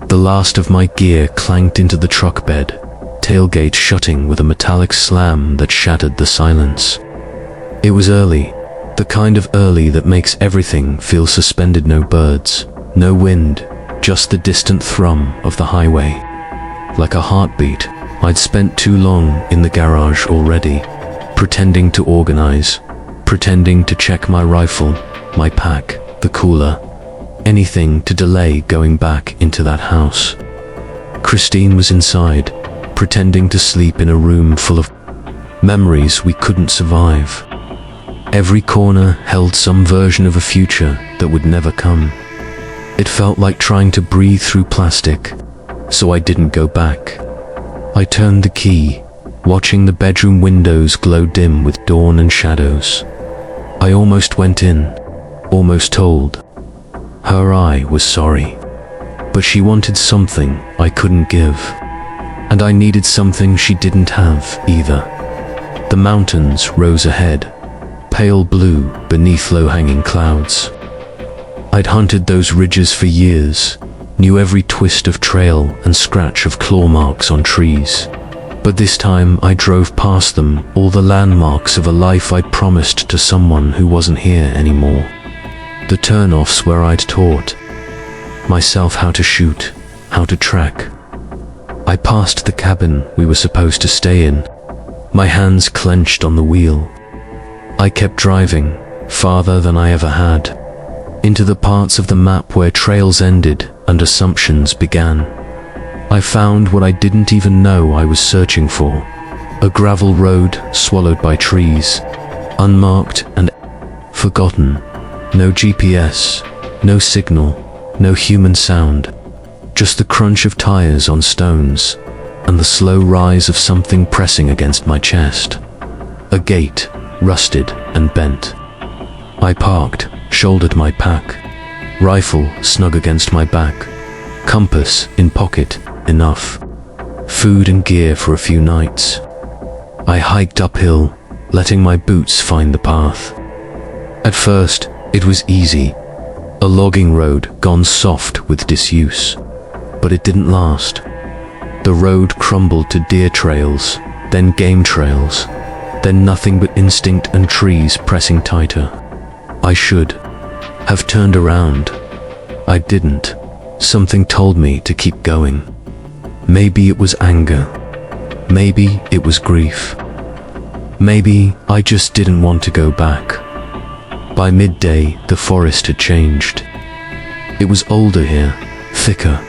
The last of my gear clanked into the truck bed, tailgate shutting with a metallic slam that shattered the silence. It was early, the kind of early that makes everything feel suspended. No birds, no wind, just the distant thrum of the highway. Like a heartbeat, I'd spent too long in the garage already, pretending to organize, pretending to check my rifle, my pack, the cooler, anything to delay going back into that house. Christine was inside, pretending to sleep in a room full of memories we couldn't survive. Every corner held some version of a future that would never come. It felt like trying to breathe through plastic, so I didn't go back. I turned the key, watching the bedroom windows glow dim with dawn and shadows. I almost went in, almost told her I was sorry, but she wanted something I couldn't give, and I needed something she didn't have either. The mountains rose ahead, pale blue beneath low-hanging clouds. I'd hunted those ridges for years, knew every twist of trail and scratch of claw marks on trees. But this time I drove past them, all the landmarks of a life I'd promised to someone who wasn't here anymore. The turn-offs where I'd taught myself how to shoot, how to track. I passed the cabin we were supposed to stay in, my hands clenched on the wheel. I kept driving, farther than I ever had, into the parts of the map where trails ended and assumptions began. I found what I didn't even know I was searching for, a gravel road swallowed by trees, unmarked and forgotten. No GPS, no signal, no human sound, just the crunch of tires on stones and the slow rise of something pressing against my chest. A gate, rusted and bent. I parked, shouldered my pack, rifle snug against my back, compass in pocket, enough, food and gear for a few nights. I hiked uphill, letting my boots find the path. At first, it was easy, a logging road gone soft with disuse, but it didn't last. The road crumbled to deer trails, then game trails, then nothing but instinct and trees pressing tighter. I should have turned around. I didn't. Something told me to keep going. Maybe it was anger. Maybe it was grief. Maybe I just didn't want to go back. By midday, the forest had changed. It was older here, thicker,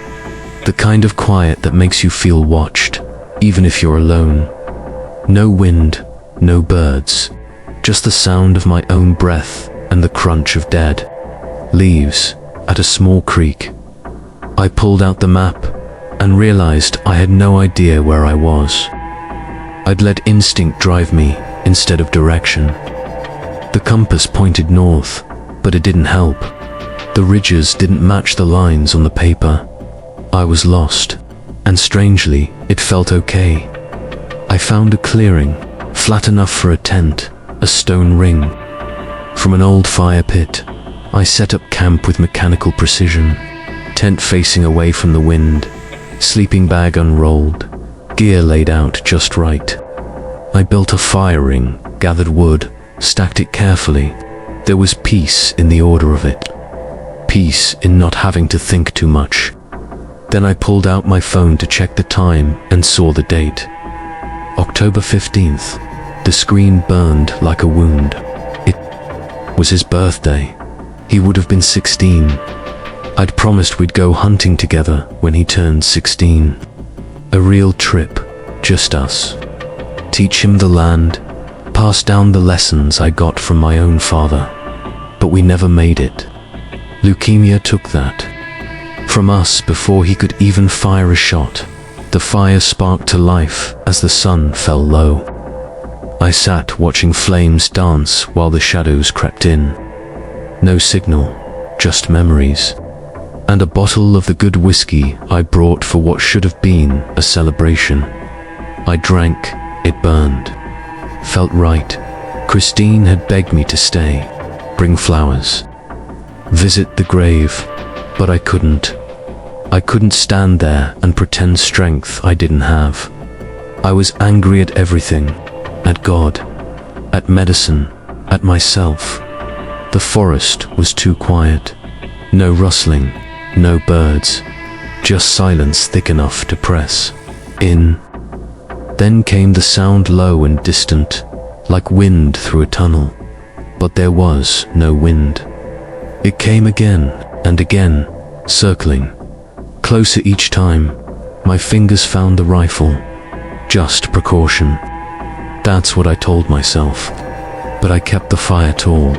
the kind of quiet that makes you feel watched, even if you're alone. No wind, no birds, just the sound of my own breath and the crunch of dead leaves at a small creek. I pulled out the map and realized I had no idea where I was. I'd let instinct drive me instead of direction. The compass pointed north, but it didn't help. The ridges didn't match the lines on the paper. I was lost, and strangely, it felt okay. I found a clearing, flat enough for a tent, a stone ring. From an old fire pit, I set up camp with mechanical precision, tent facing away from the wind, sleeping bag unrolled, gear laid out just right. I built a fire ring, gathered wood, stacked it carefully. There was peace in the order of it. Peace in not having to think too much. Then I pulled out my phone to check the time and saw the date. October 15th. The screen burned like a wound. It was his birthday. He would have been 16. I'd promised we'd go hunting together when he turned 16. A real trip, just us. Teach him the land, pass down the lessons I got from my own father. But we never made it. Leukemia took that from us before he could even fire a shot. The fire sparked to life as the sun fell low. I sat watching flames dance while the shadows crept in. No signal, just memories. And a bottle of the good whiskey I brought for what should have been a celebration. I drank, it burned. Felt right. Christine had begged me to stay, bring flowers, visit the grave, but I couldn't. I couldn't stand there and pretend strength I didn't have. I was angry at everything, at God, at medicine, at myself. The forest was too quiet. No rustling, no birds, just silence thick enough to press in. Then came the sound, low and distant, like wind through a tunnel. But there was no wind. It came again and again, circling, closer each time. My fingers found the rifle. Just precaution. That's what I told myself. But I kept the fire tall,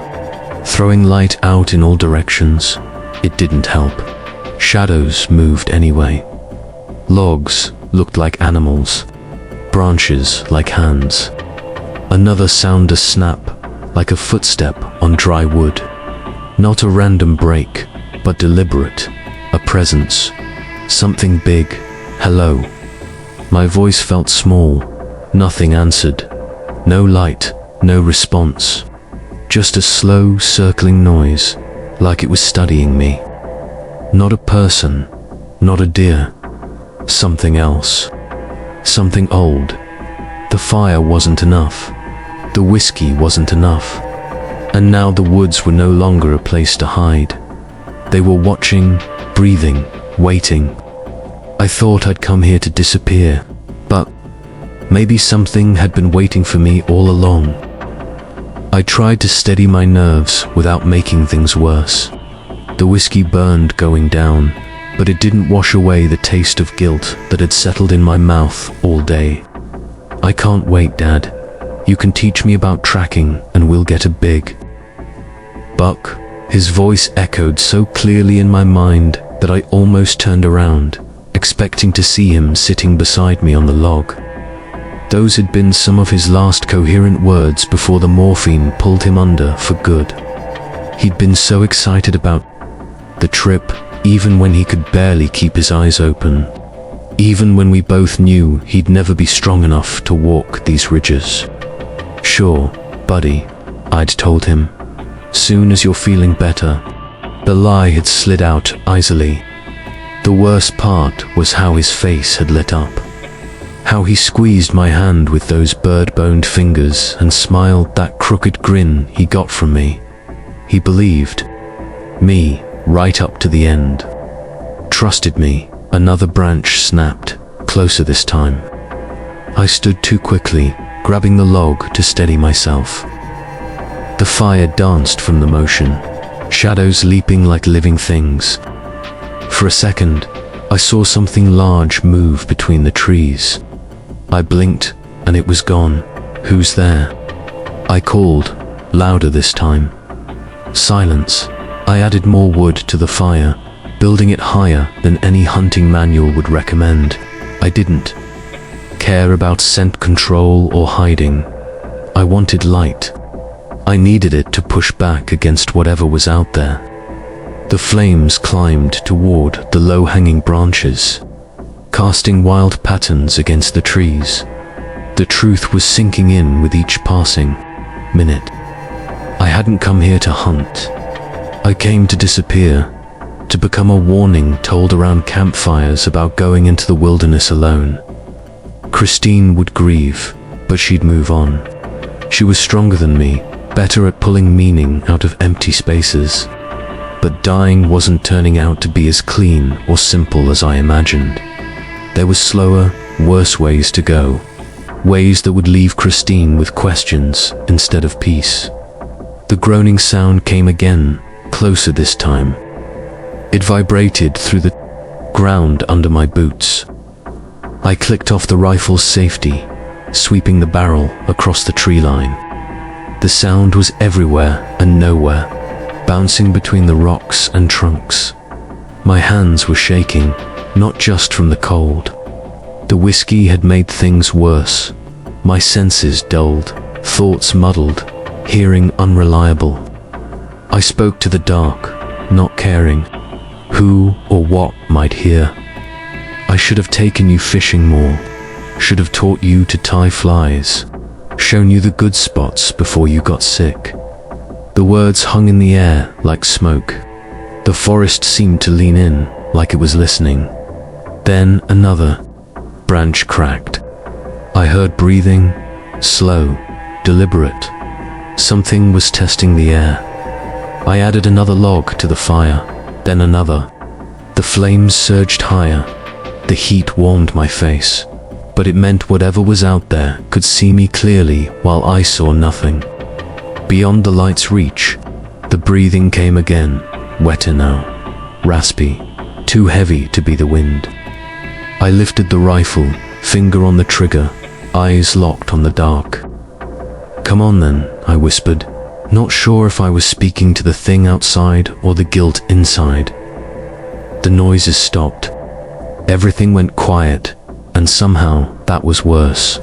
throwing light out in all directions. It didn't help. Shadows moved anyway. Logs looked like animals, branches like hands. Another sound, a snap, like a footstep on dry wood. Not a random break, but deliberate. A presence. Something big. Hello. My voice felt small. Nothing answered. No light, no response. Just a slow, circling noise, like it was studying me. Not a person, not a deer. Something else. Something old. The fire wasn't enough. The whiskey wasn't enough. And now the woods were no longer a place to hide. They were watching, breathing, waiting. I thought I'd come here to disappear, but maybe something had been waiting for me all along. I tried to steady my nerves without making things worse. The whiskey burned going down, but it didn't wash away the taste of guilt that had settled in my mouth all day. I can't wait, Dad. You can teach me about tracking and we'll get a big buck. His voice echoed so clearly in my mind that I almost turned around, expecting to see him sitting beside me on the log. Those had been some of his last coherent words before the morphine pulled him under for good. He'd been so excited about the trip, even when he could barely keep his eyes open. Even when we both knew he'd never be strong enough to walk these ridges. Sure, buddy, I'd told him. Soon as you're feeling better. The lie had slid out easily. The worst part was how his face had lit up. How he squeezed my hand with those bird-boned fingers and smiled that crooked grin he got from me. He believed me right up to the end. Trusted me. Another branch snapped, closer this time. I stood too quickly, grabbing the log to steady myself. The fire danced from the motion, shadows leaping like living things. For a second, I saw something large move between the trees. I blinked, and it was gone. Who's there? I called, louder this time. Silence. I added more wood to the fire, building it higher than any hunting manual would recommend. I didn't care about scent control or hiding. I wanted light. I needed it to push back against whatever was out there. The flames climbed toward the low-hanging branches, casting wild patterns against the trees. The truth was sinking in with each passing minute. I hadn't come here to hunt. I came to disappear, to become a warning told around campfires about going into the wilderness alone. Christine would grieve, but she'd move on. She was stronger than me, better at pulling meaning out of empty spaces. But dying wasn't turning out to be as clean or simple as I imagined. There were slower, worse ways to go. Ways that would leave Christine with questions instead of peace. The groaning sound came again, closer this time. It vibrated through the ground under my boots. I clicked off the rifle's safety, sweeping the barrel across the tree line. The sound was everywhere and nowhere, bouncing between the rocks and trunks. My hands were shaking, not just from the cold. The whiskey had made things worse. My senses dulled, thoughts muddled, hearing unreliable. I spoke to the dark, not caring who or what might hear. I should have taken you fishing more, should have taught you to tie flies, shown you the good spots before you got sick. The words hung in the air like smoke. The forest seemed to lean in, like it was listening. Then another branch cracked. I heard breathing, slow, deliberate. Something was testing the air. I added another log to the fire, then another. The flames surged higher. The heat warmed my face, but it meant whatever was out there could see me clearly while I saw nothing. Beyond the light's reach, the breathing came again, wetter now, raspy, too heavy to be the wind. I lifted the rifle, finger on the trigger, eyes locked on the dark. "Come on then," I whispered, not sure if I was speaking to the thing outside or the guilt inside. The noises stopped. Everything went quiet, and somehow that was worse.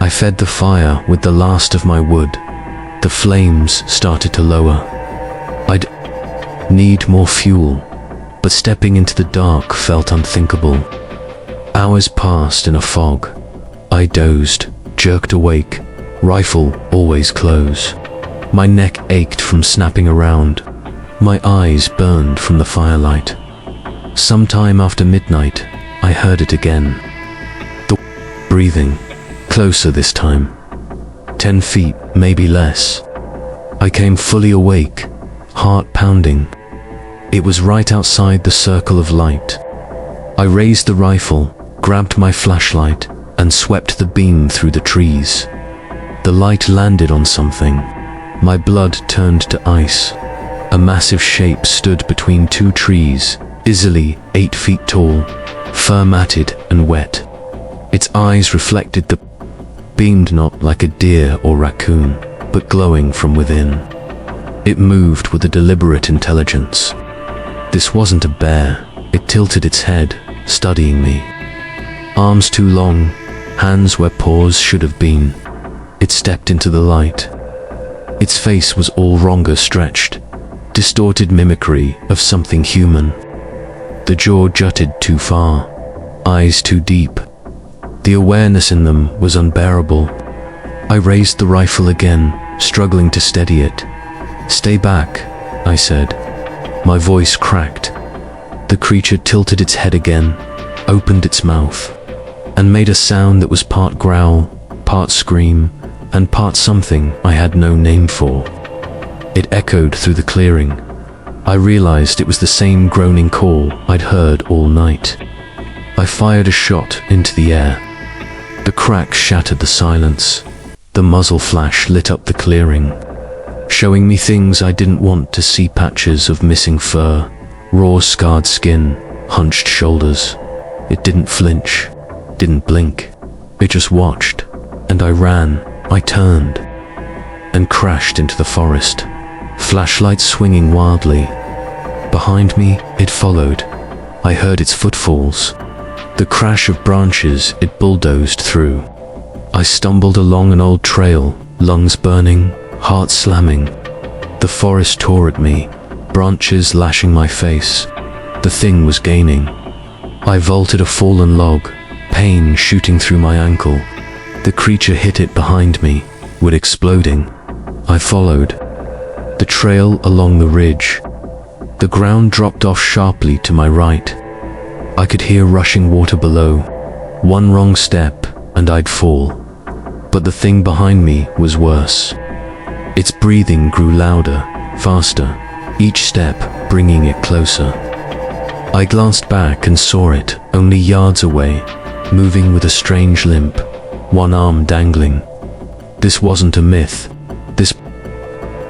I fed the fire with the last of my wood. The flames started to lower. I'd need more fuel, but stepping into the dark felt unthinkable. Hours passed in a fog. I dozed, jerked awake, rifle always close. My neck ached from snapping around. My eyes burned from the firelight. Sometime after midnight, I heard it again. The breathing, closer this time. 10 feet, maybe less. I came fully awake, heart pounding. It was right outside the circle of light. I raised the rifle, grabbed my flashlight, and swept the beam through the trees. The light landed on something. My blood turned to ice. A massive shape stood between two trees, easily 8 feet tall, fur-matted and wet. Its eyes reflected the beamed not like a deer or raccoon, but glowing from within. It moved with a deliberate intelligence. This wasn't a bear. It tilted its head, studying me. Arms too long, hands where paws should have been. It stepped into the light. Its face was all wronger stretched, distorted mimicry of something human. The jaw jutted too far, eyes too deep. The awareness in them was unbearable. I raised the rifle again, struggling to steady it. "Stay back," I said. My voice cracked. The creature tilted its head again, opened its mouth, and made a sound that was part growl, part scream, and part something I had no name for. It echoed through the clearing. I realized it was the same groaning call I'd heard all night. I fired a shot into the air. The crack shattered the silence. The muzzle flash lit up the clearing, showing me things I didn't want to see: patches of missing fur, raw scarred skin, hunched shoulders. It didn't flinch, didn't blink. It just watched, and I ran. I turned and crashed into the forest, flashlight swinging wildly. Behind me, it followed. I heard its footfalls, the crash of branches it bulldozed through. I stumbled along an old trail, lungs burning, heart slamming. The forest tore at me, branches lashing my face. The thing was gaining. I vaulted a fallen log, pain shooting through my ankle. The creature hit it behind me, wood exploding. I followed the trail along the ridge. The ground dropped off sharply to my right. I could hear rushing water below. One wrong step, and I'd fall. But the thing behind me was worse. Its breathing grew louder, faster, each step bringing it closer. I glanced back and saw it, only yards away, moving with a strange limp, one arm dangling. This wasn't a myth. This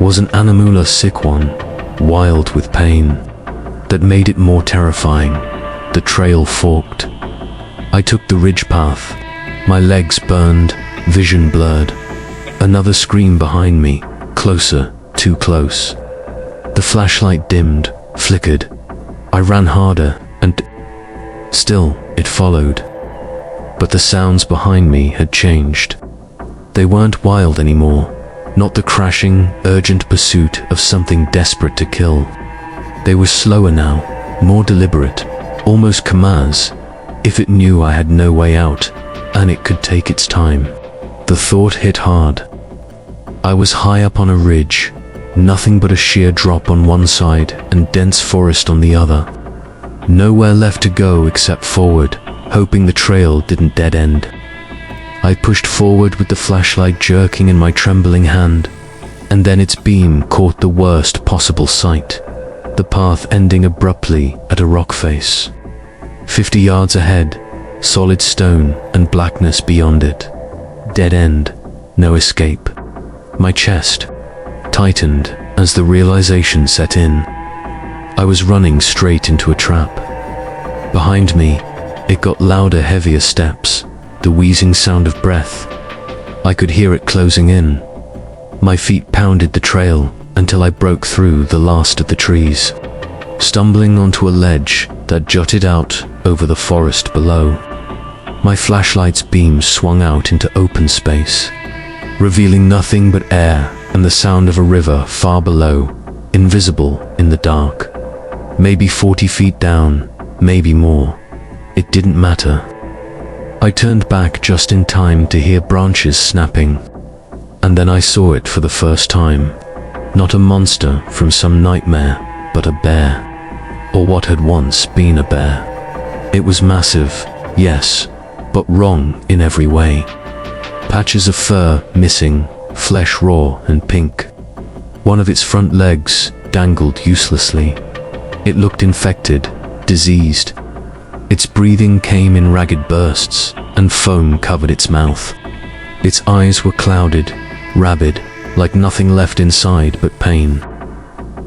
was an animal, a sick one, wild with pain. That made it more terrifying. The trail forked. I took the ridge path. My legs burned, vision blurred. Another scream behind me, closer, too close. The flashlight dimmed, flickered. I ran harder, and still it followed. But the sounds behind me had changed. They weren't wild anymore, not the crashing, urgent pursuit of something desperate to kill. They were slower now, more deliberate, almost commands, if it knew I had no way out, and it could take its time. The thought hit hard. I was high up on a ridge, nothing but a sheer drop on one side and dense forest on the other. Nowhere left to go except forward, hoping the trail didn't dead end. I pushed forward with the flashlight jerking in my trembling hand, and then its beam caught the worst possible sight, the path ending abruptly at a rock face. 50 yards ahead, solid stone and blackness beyond it. Dead end, no escape. My chest tightened as the realization set in. I was running straight into a trap. Behind me, it got louder, heavier steps, the wheezing sound of breath. I could hear it closing in. My feet pounded the trail until I broke through the last of the trees, stumbling onto a ledge that jutted out over the forest below. My flashlight's beam swung out into open space, revealing nothing but air and the sound of a river far below, invisible in the dark. Maybe 40 feet down, maybe more. It didn't matter. I turned back just in time to hear branches snapping, and then I saw it for the first time. Not a monster from some nightmare, but a bear, or what had once been a bear. It was massive, yes, but wrong in every way. Patches of fur missing, flesh raw and pink. One of its front legs dangled uselessly. It looked infected, diseased. Its breathing came in ragged bursts, and foam covered its mouth. Its eyes were clouded, rabid, like nothing left inside but pain.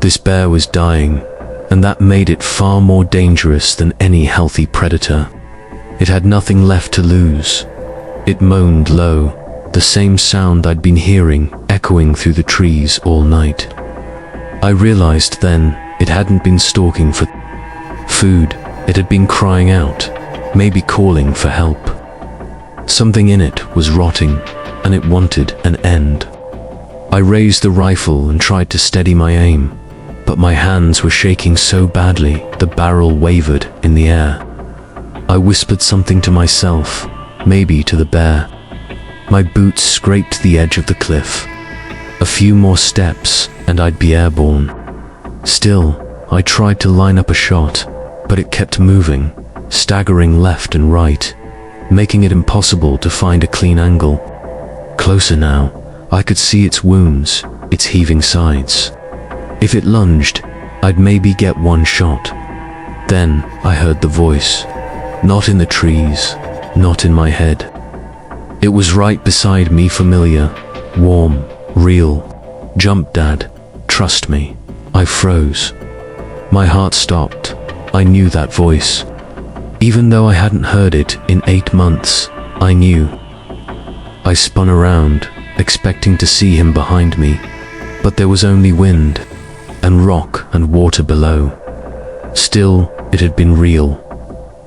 This bear was dying, and that made it far more dangerous than any healthy predator. It had nothing left to lose. It moaned low, the same sound I'd been hearing echoing through the trees all night. I realized then it hadn't been stalking for food. It had been crying out, maybe calling for help. Something in it was rotting, and it wanted an end. I raised the rifle and tried to steady my aim, but my hands were shaking so badly the barrel wavered in the air. I whispered something to myself, maybe to the bear. My boots scraped the edge of the cliff. A few more steps and I'd be airborne. Still, I tried to line up a shot, but it kept moving, staggering left and right, making it impossible to find a clean angle. Closer now, I could see its wounds, its heaving sides. If it lunged, I'd maybe get one shot. Then I heard the voice. Not in the trees, not in my head. It was right beside me, familiar, warm, real. Jump, Dad. Trust me. I froze. My heart stopped. I knew that voice. Even though I hadn't heard it in 8 months, I knew. I spun around, expecting to see him behind me, but there was only wind, and rock and water below. Still, it had been real.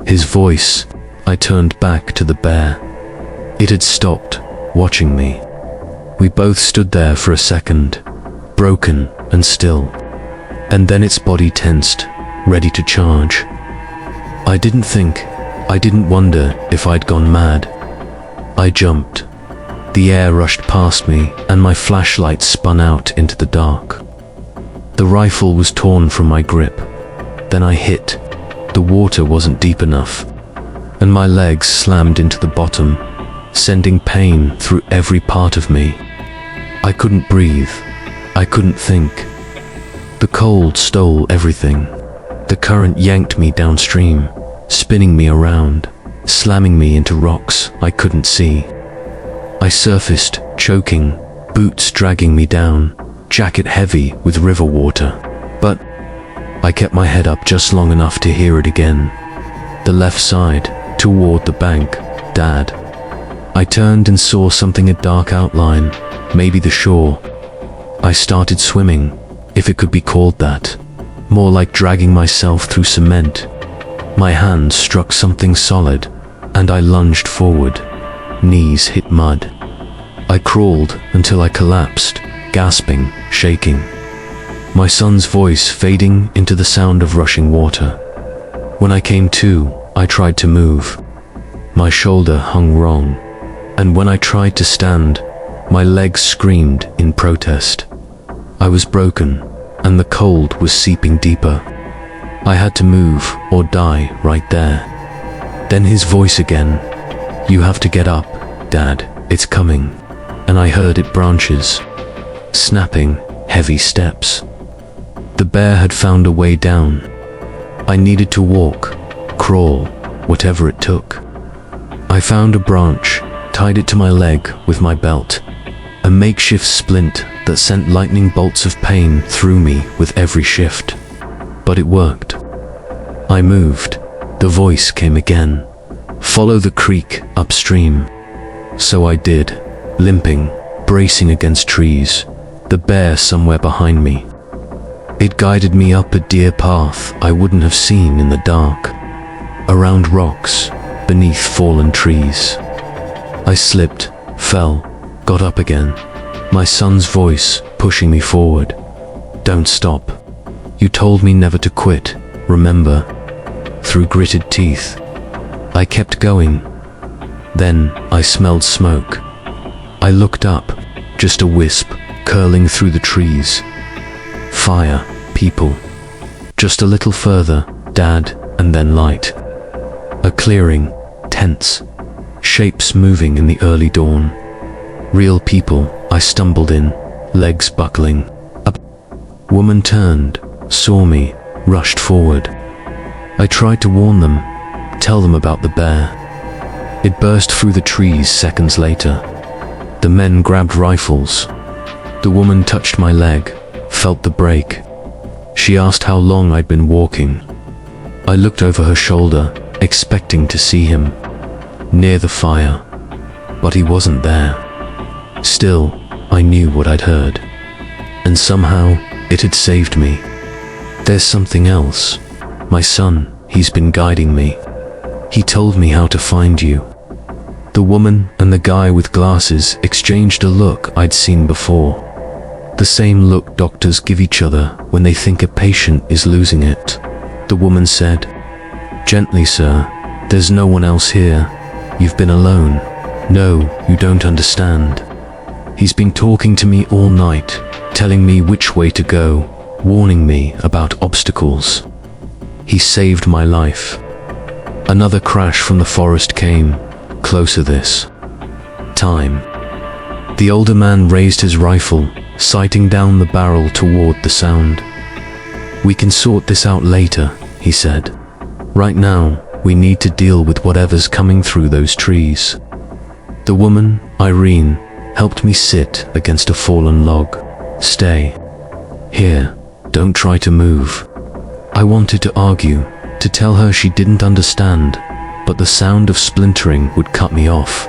His voice. I turned back to the bear. It had stopped, watching me. We both stood there for a second, broken and still, and then its body tensed, ready to charge. I didn't wonder if I'd gone mad. I jumped. The air rushed past me, and my flashlight spun out into the dark. The rifle was torn from my grip. Then I hit. The water wasn't deep enough, and my legs slammed into the bottom, sending pain through every part of me. I couldn't breathe. I couldn't think. The cold stole everything. The current yanked me downstream, spinning me around, slamming me into rocks I couldn't see. I surfaced, choking, boots dragging me down, jacket heavy with river water. But I kept my head up just long enough to hear it again. The left side, toward the bank. Dad. I turned and saw something, a dark outline, maybe the shore. I started swimming, if it could be called that, more like dragging myself through cement. My hand struck something solid, and I lunged forward. Knees hit mud. I crawled until I collapsed, gasping, shaking. My son's voice fading into the sound of rushing water. When I came to, I tried to move. My shoulder hung wrong, and when I tried to stand, my legs screamed in protest. I was broken, and the cold was seeping deeper. I had to move or die right there. Then his voice again. "You have to get up, Dad, it's coming." And I heard it branches, snapping, heavy steps. The bear had found a way down. I needed to walk, crawl, whatever it took. I found a branch, tied it to my leg with my belt, a makeshift splint that sent lightning bolts of pain through me with every shift. But it worked. I moved. The voice came again. "Follow the creek upstream." So I did, limping, bracing against trees, the bear somewhere behind me. It guided me up a deer path I wouldn't have seen in the dark, around rocks, beneath fallen trees. I slipped, fell, got up again, my son's voice pushing me forward. "Don't stop. You told me never to quit, remember?" Through gritted teeth, I kept going. Then I smelled smoke. I looked up, just a wisp curling through the trees. Fire, people. Just a little further, Dad, and then light. A clearing, tense, shapes moving in the early dawn. Real people, I stumbled in, legs buckling. A woman turned, saw me, rushed forward. I tried to warn them, tell them about the bear. It burst through the trees seconds later. The men grabbed rifles. The woman touched my leg, felt the break. She asked how long I'd been walking. I looked over her shoulder, expecting to see him, near the fire, but he wasn't there. Still, I knew what I'd heard, and somehow it had saved me. There's something else. My son, he's been guiding me. He told me how to find you. The woman and the guy with glasses exchanged a look I'd seen before. The same look doctors give each other when they think a patient is losing it. The woman said, "Gently, sir. There's no one else here. You've been alone. No, you don't understand. He's been talking to me all night, telling me which way to go, warning me about obstacles. He saved my life." Another crash from the forest came, closer this time. The older man raised his rifle, sighting down the barrel toward the sound. "We can sort this out later," he said. "Right now, we need to deal with whatever's coming through those trees." The woman, Irene, helped me sit against a fallen log. "Stay here. Don't try to move." I wanted to argue, to tell her she didn't understand, but the sound of splintering would cut me off.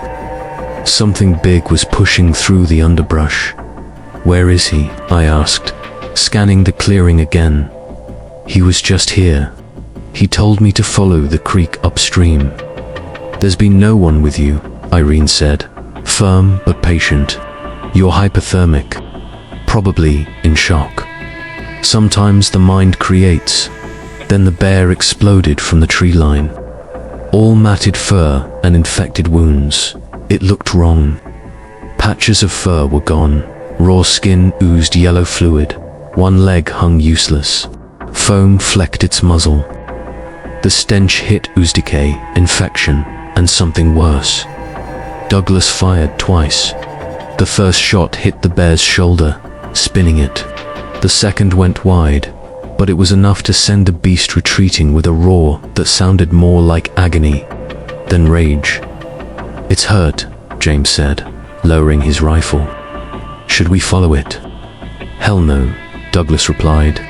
Something big was pushing through the underbrush. "Where is he?" I asked, scanning the clearing again. "He was just here. He told me to follow the creek upstream." "There's been no one with you," Irene said, firm but patient. "You're hypothermic, probably in shock. Sometimes the mind creates." Then the bear exploded from the tree line. All matted fur and infected wounds. It looked wrong. Patches of fur were gone. Raw skin oozed yellow fluid. One leg hung useless. Foam flecked its muzzle. The stench hit ooze decay, infection, and something worse. Douglas fired twice. The first shot hit the bear's shoulder, spinning it. The second went wide, but it was enough to send the beast retreating with a roar that sounded more like agony than rage. "It's hurt," James said, lowering his rifle. "Should we follow it?" "Hell no," Douglas replied.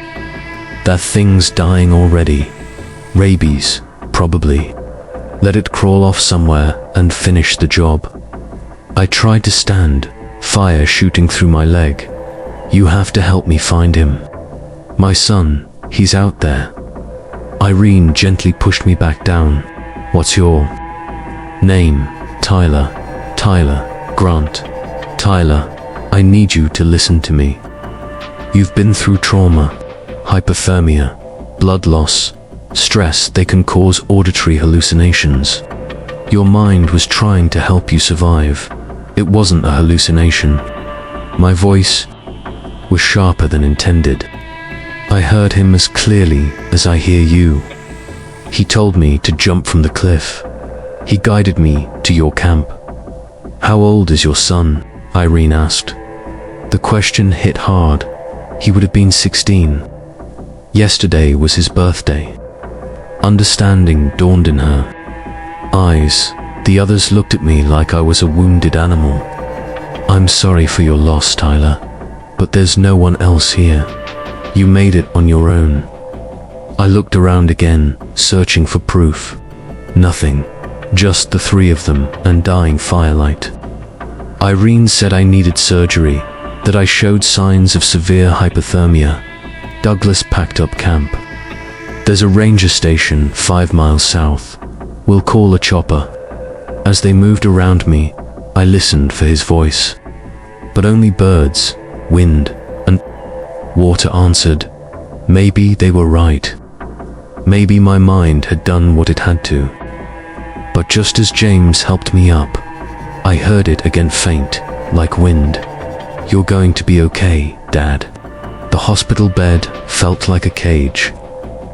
"That thing's dying already. Rabies, probably. Let it crawl off somewhere and finish the job." I tried to stand, fire shooting through my leg. "You have to help me find him. My son, he's out there." Irene gently pushed me back down. "What's your name?" "Tyler. Tyler Grant." "Tyler, I need you to listen to me. You've been through trauma, hypothermia, blood loss, stress. They can cause auditory hallucinations. Your mind was trying to help you survive. It wasn't a hallucination." My voice was sharper than intended. I heard him as clearly as I hear you. He told me to jump from the cliff. He guided me to your camp. How old is your son? Irene asked. The question hit hard. He would have been 16. Yesterday was his birthday. Understanding dawned in her eyes. The others looked at me like I was a wounded animal. I'm sorry for your loss, Tyler, but there's no one else here. You made it on your own. I looked around again, searching for proof. Nothing. Just the three of them and dying firelight. Irene said I needed surgery, that I showed signs of severe hypothermia. Douglas packed up camp. There's a ranger station 5 miles south. We'll call a chopper. As they moved around me, I listened for his voice. But only birds, wind, and water answered. Maybe they were right. Maybe my mind had done what it had to. But just as James helped me up, I heard it again, faint, like wind. You're going to be okay, Dad. The hospital bed felt like a cage.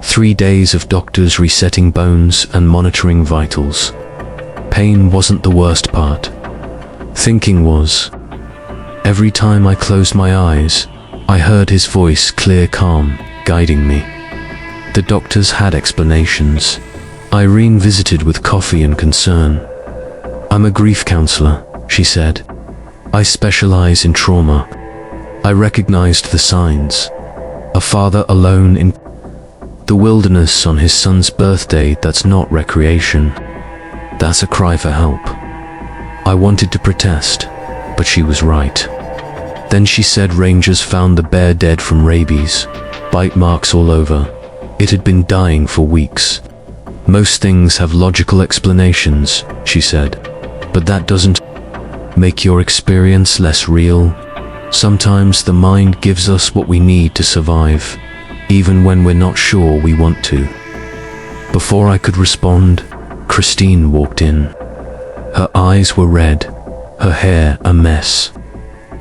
3 days of doctors resetting bones and monitoring vitals. Pain wasn't the worst part. Thinking was. Every time I closed my eyes, I heard his voice, clear, calm, guiding me. The doctors had explanations. Irene visited with coffee and concern. I'm a grief counselor, she said. I specialize in trauma. I recognized the signs. A father alone in the wilderness on his son's birthday, that's not recreation. That's a cry for help. I wanted to protest, but she was right. Then she said rangers found the bear dead from rabies, bite marks all over. It had been dying for weeks. Most things have logical explanations, she said, but that doesn't make your experience less real. Sometimes the mind gives us what we need to survive, even when we're not sure we want to. Before I could respond, Christine walked in. Her eyes were red, her hair a mess.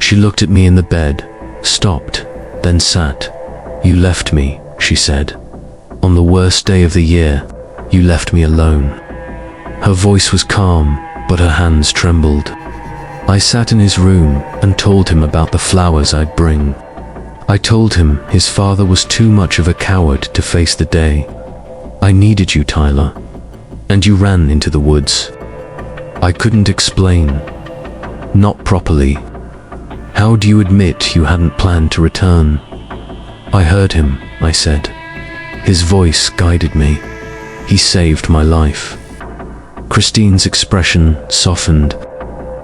She looked at me in the bed, stopped, then sat. You left me, she said. On the worst day of the year, you left me alone. Her voice was calm, but her hands trembled. I sat in his room and told him about the flowers I'd bring. I told him his father was too much of a coward to face the day. I needed you, Tyler, and you ran into the woods. I couldn't explain. Not properly. How do you admit you hadn't planned to return? I heard him, I said. His voice guided me. He saved my life. Christine's expression softened.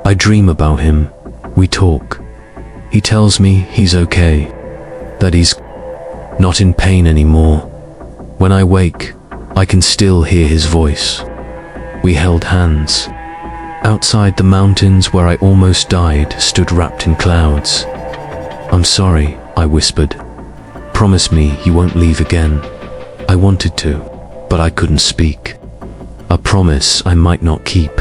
I dream about him. We talk. He tells me he's okay, that he's not in pain anymore. When I wake, I can still hear his voice. We held hands. Outside the mountains where I almost died stood wrapped in clouds. I'm sorry, I whispered. Promise me you won't leave again. I wanted to, but I couldn't speak. A promise I might not keep.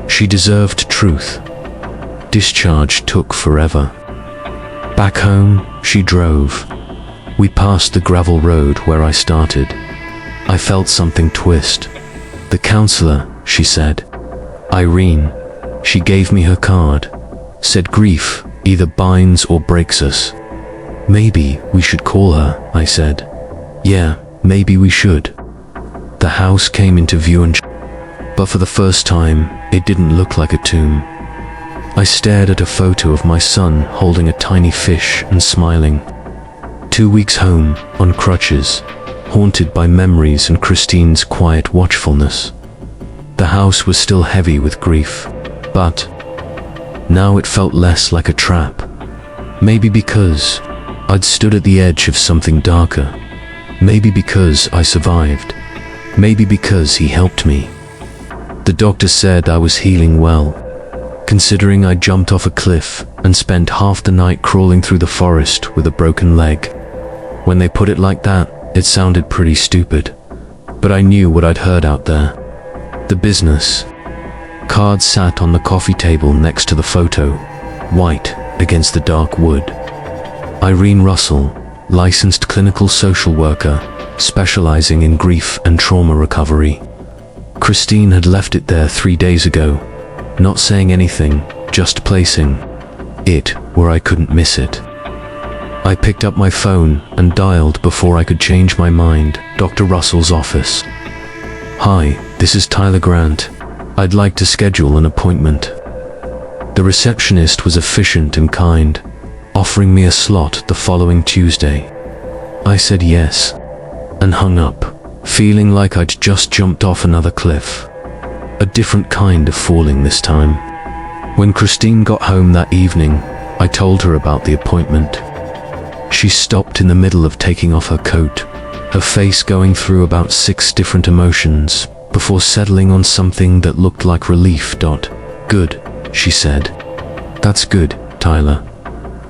She deserved truth. Discharge took forever. Back home, she drove. We passed the gravel road where I started. I felt something twist. The counselor, she said. Irene. She gave me her card. Said grief either binds or breaks us. Maybe we should call her, I said. Yeah, maybe we should. The house came into view but for the first time, it didn't look like a tomb. I stared at a photo of my son holding a tiny fish and smiling. 2 weeks home, on crutches, haunted by memories and Christine's quiet watchfulness. The house was still heavy with grief, but now it felt less like a trap. Maybe because I'd stood at the edge of something darker. Maybe because I survived. Maybe because he helped me. The doctor said I was healing well, considering I jumped off a cliff and spent half the night crawling through the forest with a broken leg. When they put it like that, it sounded pretty stupid, but I knew what I'd heard out there. The business. Card sat on the coffee table next to the photo, white against the dark wood. Irene Russell, licensed clinical social worker, specializing in grief and trauma recovery. Christine had left it there 3 days ago, not saying anything, just placing it where I couldn't miss it. I picked up my phone and dialed before I could change my mind, Dr. Russell's office. "Hi, this is Tyler Grant. I'd like to schedule an appointment." The receptionist was efficient and kind, offering me a slot the following Tuesday. I said yes, and hung up, feeling like I'd just jumped off another cliff. A different kind of falling this time. When Christine got home that evening, I told her about the appointment. She stopped in the middle of taking off her coat, her face going through about 6 different emotions, before settling on something that looked like relief. "Good," she said. "That's good, Tyler."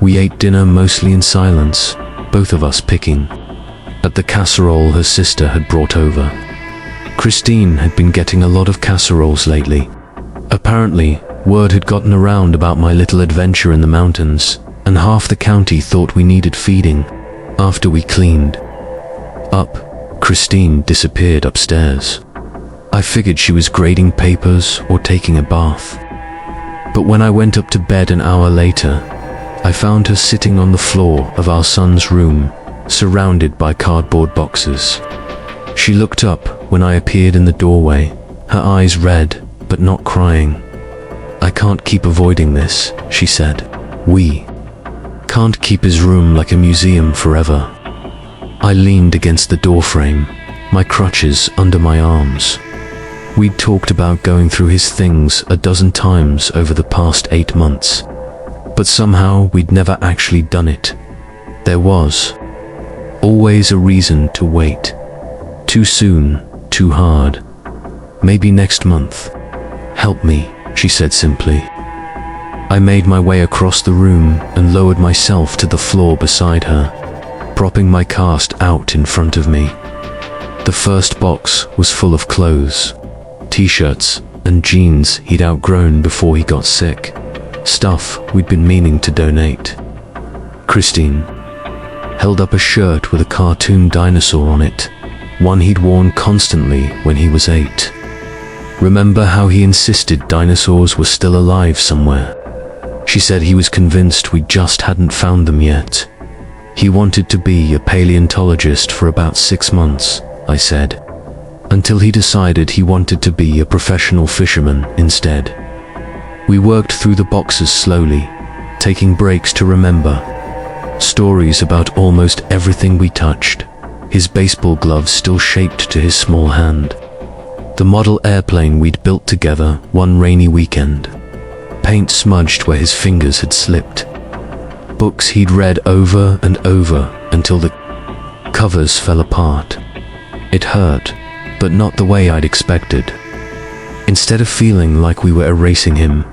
We ate dinner mostly in silence, both of us picking at the casserole her sister had brought over. Christine had been getting a lot of casseroles lately. Apparently, word had gotten around about my little adventure in the mountains, and half the county thought we needed feeding. After we cleaned up, Christine disappeared upstairs. I figured she was grading papers or taking a bath. But when I went up to bed an hour later, I found her sitting on the floor of our son's room, surrounded by cardboard boxes. She looked up when I appeared in the doorway, her eyes red, but not crying. "I can't keep avoiding this," she said. "We can't keep his room like a museum forever." I leaned against the doorframe, my crutches under my arms. We'd talked about going through his things a dozen times over the past 8 months, but somehow we'd never actually done it. There was always a reason to wait. Too soon, too hard. "Maybe next month." "Help me," she said simply. I made my way across the room and lowered myself to the floor beside her, propping my cast out in front of me. The first box was full of clothes, t-shirts and jeans he'd outgrown before he got sick, stuff we'd been meaning to donate. Christine held up a shirt with a cartoon dinosaur on it, one he'd worn constantly when he was 8. Remember how he insisted dinosaurs were still alive somewhere? She said he was convinced we just hadn't found them yet. He wanted to be a paleontologist for about 6 months, I said, until he decided he wanted to be a professional fisherman instead. We worked through the boxes slowly, taking breaks to remember. Stories about almost everything we touched, his baseball gloves still shaped to his small hand. The model airplane we'd built together one rainy weekend, paint smudged where his fingers had slipped. Books he'd read over and over until the covers fell apart. It hurt, but not the way I'd expected. Instead of feeling like we were erasing him,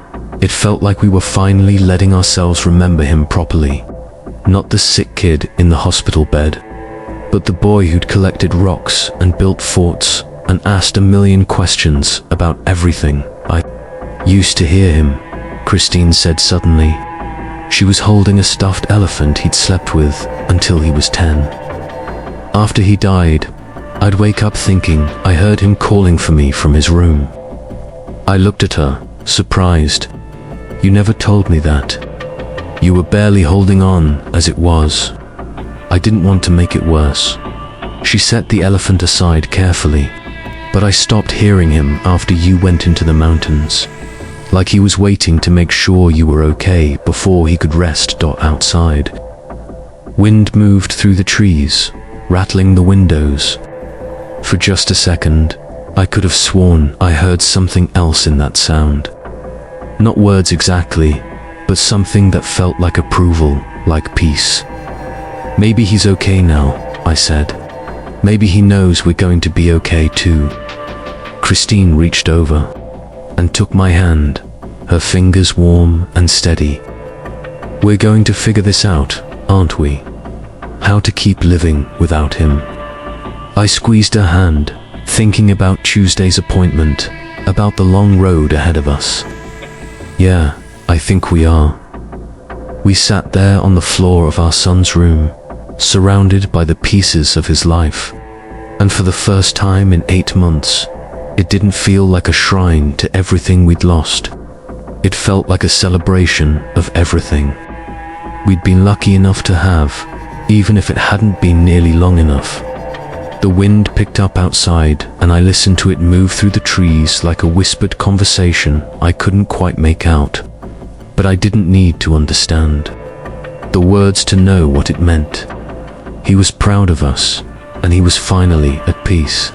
it felt like we were finally letting ourselves remember him properly. Not the sick kid in the hospital bed, but the boy who'd collected rocks and built forts and asked a million questions about everything. I used to hear him, Christine said suddenly. She was holding a stuffed elephant he'd slept with until he was 10. After he died, I'd wake up thinking I heard him calling for me from his room. I looked at her, surprised. "You never told me that. You were barely holding on as it was." I didn't want to make it worse. She set the elephant aside carefully, but I stopped hearing him after you went into the mountains. Like he was waiting to make sure you were okay before he could rest. Outside, wind moved through the trees, rattling the windows. For just a second, I could have sworn I heard something else in that sound. Not words exactly, but something that felt like approval, like peace. "Maybe he's okay now," I said. "Maybe he knows we're going to be okay too." Christine reached over and took my hand, her fingers warm and steady. "We're going to figure this out, aren't we? How to keep living without him." I squeezed her hand, thinking about Tuesday's appointment, about the long road ahead of us. "Yeah, I think we are." We sat there on the floor of our son's room, surrounded by the pieces of his life. And for the first time in 8 months, it didn't feel like a shrine to everything we'd lost. It felt like a celebration of everything we'd been lucky enough to have, even if it hadn't been nearly long enough. The wind picked up outside, and I listened to it move through the trees like a whispered conversation I couldn't quite make out. But I didn't need to understand the words to know what it meant. He was proud of us, and he was finally at peace.